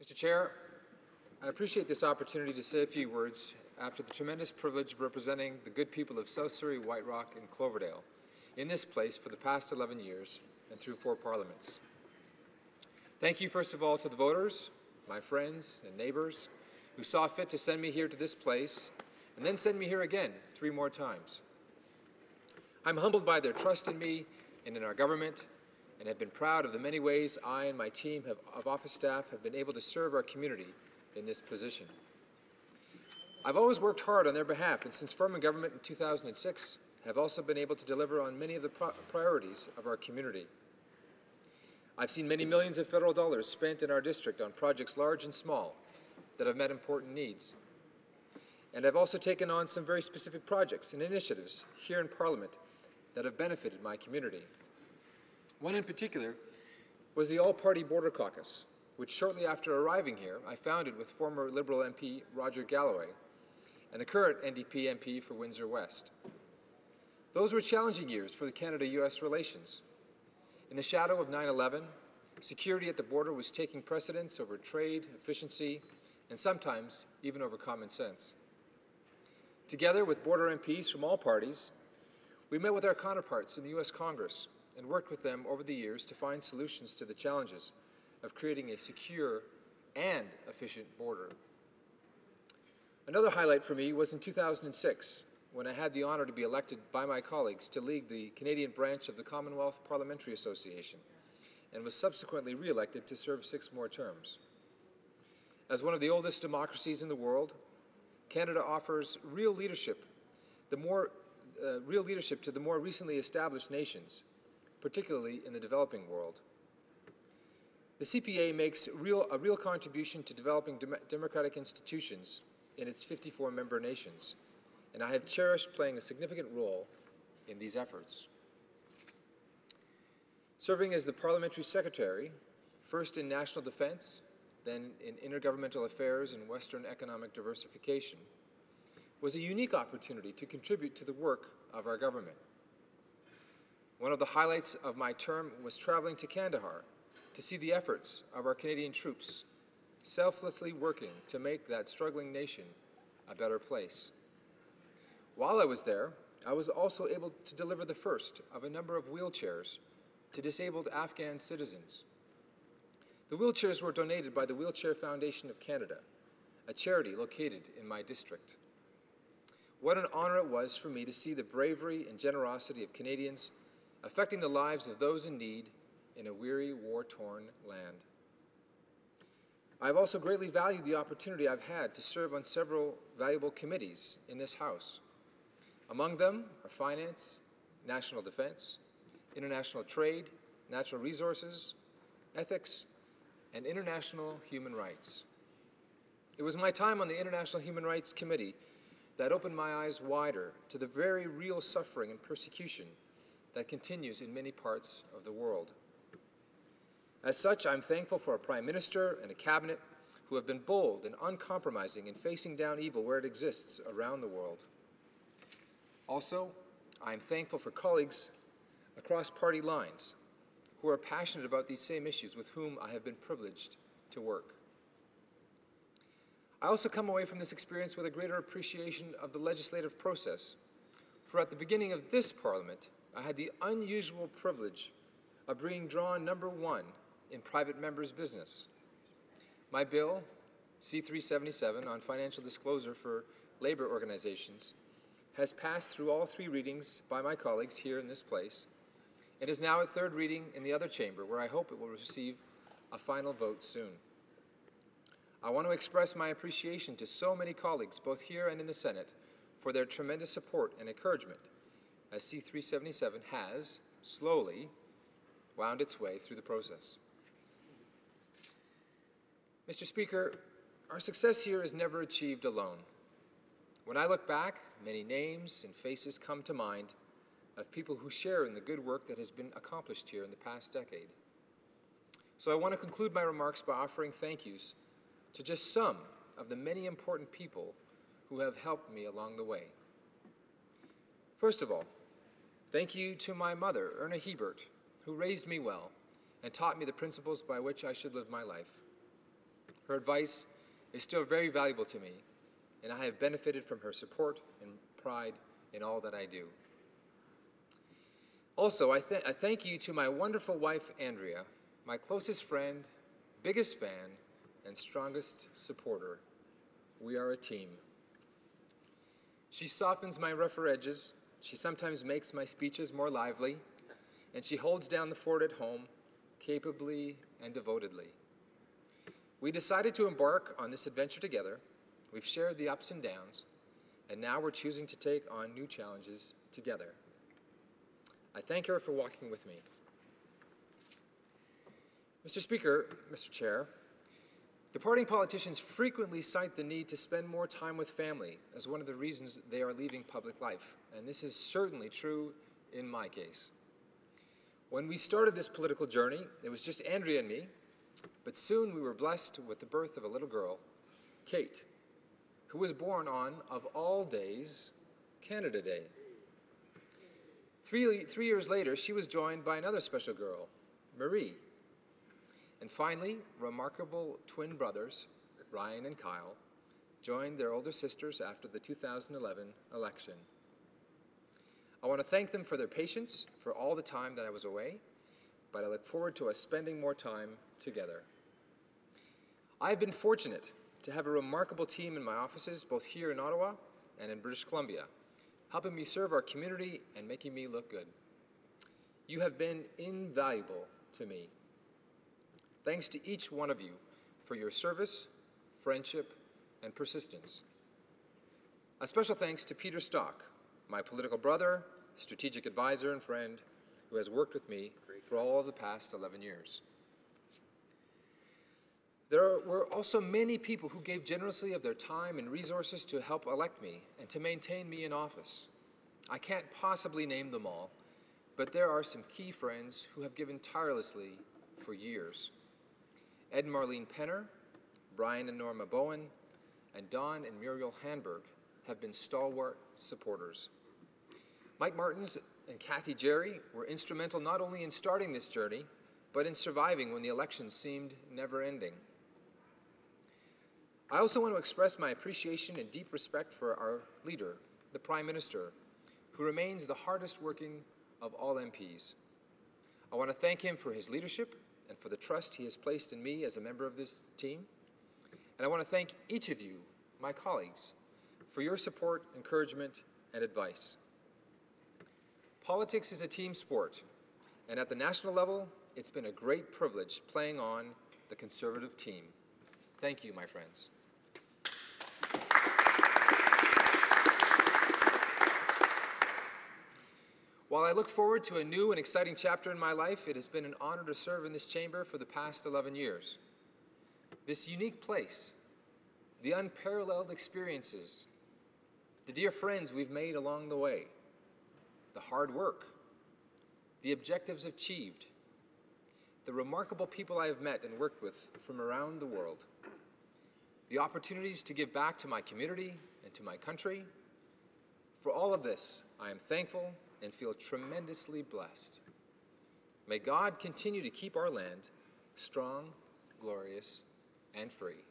Mr. Chair, I appreciate this opportunity to say a few words after the tremendous privilege of representing the good people of South Surrey, White Rock, and Cloverdale in this place for the past 11 years and through 4 parliaments. Thank you, first of all, to the voters, my friends and neighbors, who saw fit to send me here to this place and then send me here again 3 more times. I'm humbled by their trust in me and in our government, and have been proud of the many ways I and my team of office staff have been able to serve our community in this position. I've always worked hard on their behalf, and since forming government in 2006, have also been able to deliver on many of the priorities of our community. I've seen many millions of federal dollars spent in our district on projects large and small that have met important needs. And I've also taken on some very specific projects and initiatives here in Parliament that have benefited my community. One in particular was the All-Party Border Caucus, which shortly after arriving here, I founded with former Liberal MP Roger Galloway and the current NDP MP for Windsor West. Those were challenging years for the Canada-US relations. In the shadow of 9/11, security at the border was taking precedence over trade, efficiency, and sometimes even over common sense. Together with border MPs from all parties, we met with our counterparts in the US Congress and worked with them over the years to find solutions to the challenges of creating a secure and efficient border. Another highlight for me was in 2006, when I had the honor to be elected by my colleagues to lead the Canadian branch of the Commonwealth Parliamentary Association, and was subsequently re-elected to serve 6 more terms. As one of the oldest democracies in the world, Canada offers real leadership to the more recently established nations, particularly in the developing world. The CPA makes a real contribution to developing democratic institutions in its 54 member nations, and I have cherished playing a significant role in these efforts. Serving as the Parliamentary Secretary, first in national defense, then in intergovernmental affairs and Western economic diversification, was a unique opportunity to contribute to the work of our government. One of the highlights of my term was traveling to Kandahar to see the efforts of our Canadian troops, selflessly working to make that struggling nation a better place. While I was there, I was also able to deliver the first of a number of wheelchairs to disabled Afghan citizens. The wheelchairs were donated by the Wheelchair Foundation of Canada, a charity located in my district. What an honor it was for me to see the bravery and generosity of Canadians affecting the lives of those in need in a weary, war-torn land. I've also greatly valued the opportunity I've had to serve on several valuable committees in this House. Among them are Finance, National Defense, International Trade, Natural Resources, Ethics, and International Human Rights. It was my time on the International Human Rights Committee that opened my eyes wider to the very real suffering and persecution that continues in many parts of the world. As such, I'm thankful for a Prime Minister and a Cabinet who have been bold and uncompromising in facing down evil where it exists around the world. Also, I'm thankful for colleagues across party lines who are passionate about these same issues with whom I have been privileged to work. I also come away from this experience with a greater appreciation of the legislative process, for at the beginning of this Parliament, I had the unusual privilege of being drawn number 1 in private members' business. My bill, C-377 on financial disclosure for labor organizations, has passed through all 3 readings by my colleagues here in this place, and is now at 3rd reading in the other chamber, where I hope it will receive a final vote soon. I want to express my appreciation to so many colleagues, both here and in the Senate, for their tremendous support and encouragement as C-377 has, slowly, wound its way through the process. Mr. Speaker, our success here is never achieved alone. When I look back, many names and faces come to mind of people who share in the good work that has been accomplished here in the past decade. So I want to conclude my remarks by offering thank yous to just some of the many important people who have helped me along the way. First of all, thank you to my mother, Russ Hiebert, who raised me well and taught me the principles by which I should live my life. Her advice is still very valuable to me, and I have benefited from her support and pride in all that I do. Also, I thank you to my wonderful wife, Andrea, my closest friend, biggest fan, and strongest supporter. We are a team. She softens my rougher edges, she sometimes makes my speeches more lively, and she holds down the fort at home, capably and devotedly. We decided to embark on this adventure together. We've shared the ups and downs, and now we're choosing to take on new challenges together. I thank her for walking with me. Mr. Speaker, Mr. Chair, departing politicians frequently cite the need to spend more time with family as one of the reasons they are leaving public life, and this is certainly true in my case. When we started this political journey, it was just Andrea and me, but soon we were blessed with the birth of a little girl, Kate, who was born on, of all days, Canada Day. Three years later, she was joined by another special girl, Marie. And finally, remarkable twin brothers, Ryan and Kyle, joined their older sisters after the 2011 election. I want to thank them for their patience for all the time that I was away, but I look forward to us spending more time together. I've been fortunate to have a remarkable team in my offices, both here in Ottawa and in British Columbia, helping me serve our community and making me look good. You have been invaluable to me. Thanks to each one of you for your service, friendship, and persistence. A special thanks to Peter Stock, my political brother, strategic advisor, and friend, who has worked with me for all of the past 11 years. There were also many people who gave generously of their time and resources to help elect me and to maintain me in office. I can't possibly name them all, but there are some key friends who have given tirelessly for years. Ed and Marlene Penner, Brian and Norma Bowen, and Don and Muriel Hanberg have been stalwart supporters. Mike Martins and Kathy Jerry were instrumental not only in starting this journey, but in surviving when the election seemed never-ending. I also want to express my appreciation and deep respect for our leader, the Prime Minister, who remains the hardest working of all MPs. I want to thank him for his leadership and for the trust he has placed in me as a member of this team. And I want to thank each of you, my colleagues, for your support, encouragement, and advice. Politics is a team sport, and at the national level, it's been a great privilege playing on the Conservative team. Thank you, my friends. While I look forward to a new and exciting chapter in my life, it has been an honor to serve in this chamber for the past 11 years. This unique place, the unparalleled experiences, the dear friends we've made along the way, the hard work, the objectives achieved, the remarkable people I have met and worked with from around the world, the opportunities to give back to my community and to my country. For all of this, I am thankful and feel tremendously blessed. May God continue to keep our land strong, glorious, and free.